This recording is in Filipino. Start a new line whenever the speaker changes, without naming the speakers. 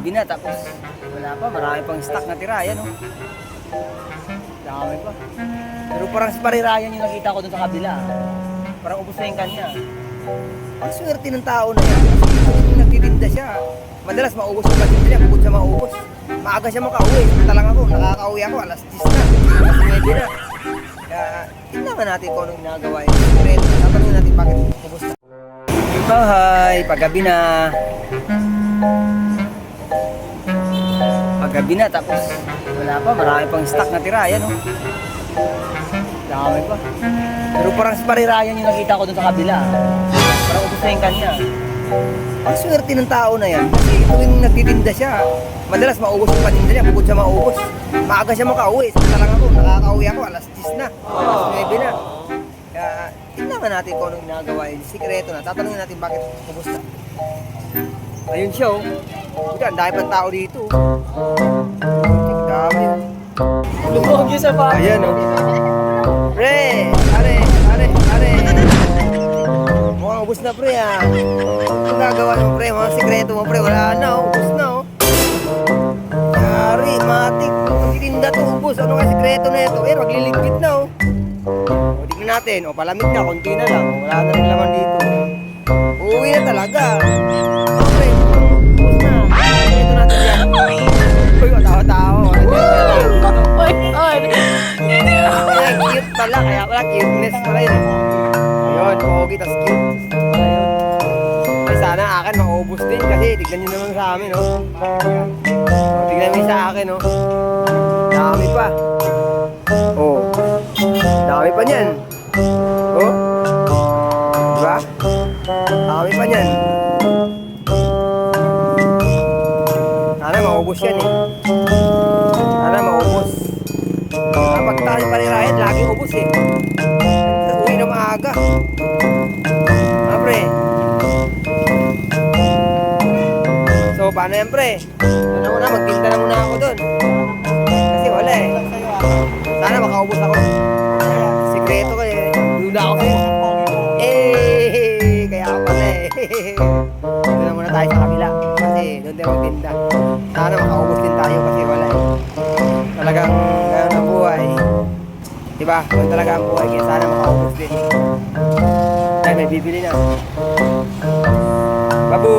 Paggabi na, tapos wala pa, marami pang stock na tira. Ayan, oh. Dami pa. Pero parang si Pare Ryan yung nakita ko dun sa kabila. Parang ubos na yung kanya. Ang swerte ng tao na yan. Kasi nagtitinda siya. Madalas maubos yung patinda niya, bukod sa maubos. Maaga siya makauwi. Punta lang ako, nakakauwi ako, alas 10 na. Alas 9 na. Kaya, tingnan natin kung anong ginagawa yun. Pero, tatanungin natin bakit ubos na. Oh, hi! Paggabi na. Paggabi na, tapos wala pa, marami pang stock na tira. Ayan, oh. Dami pa. Pero parang si Pare Ryan yung nakita ko dun sa kabila. Parang ubos na yung kanya. Ang swerte ng tao na yan. Kasi tuwing nagtitinda siya, madalas maubos yung paninda niya, bukod sa maubos. Maaga siya makauwi. Punta lang ako, nakakauwi ako, alas 10 na. Alas 9 na. Kaya, tingnan natin kung anong ginagawa yun. Sikreto na. Tatanungin natin bakit ubos na. Ayun siya, oh. Buti, ang dami pang tao dito. Ang dami.
Lumog yung sa bahay.
Ayan, oh. Pre! Are! Mukhang ubos na, pre, ah. Ang gagawa mo, pre? Mga sikreto mo, pre. Wala na, oh. Ubos na, oh. Yari, matik. Ang titinda to, ubos. Ano nga sikreto na ito? Eh, magliligpit na, oh. O, tignan natin. O, palamig na. Konti na lang. Wala na rin laman dito. Uuwi na talaga. O, pre. Ubos na. Sikreto natin yan. Uy, matawa-tawa. Ay, cute pala. Kaya pala, cuteness pala yun. Ayun, pogi, tas cute. Ayun. Ay, sana akin maubos din kasi tignan nyo naman sa amin, no? O, tignan mo sa akin, no? Dami pa. Oh. Dami pa niyan. Oh. Diba? Dami pa niyan. Sana maubos yan, eh. Sana maubos. Kapag tayo pa rin Ryan, laging ubos, eh. Uwi na maaga. Pre. So, paano yan, pre? Ano muna, magtinda na muna ako dun. Kasi wala, eh. Sana makaubos ako. Sikreto ko, eh. Duda ako sa'yo. Eh, kaya pala, eh. Doon na muna tayo sa kabila. Kasi doon tayo magtinda. Sana makaubos din tayo kasi wala, eh. Talagang gano'n ang buhay. Diba? Doon talaga ang buhay. Kaya sana makaubos din. Dahil may bibili na. Babu!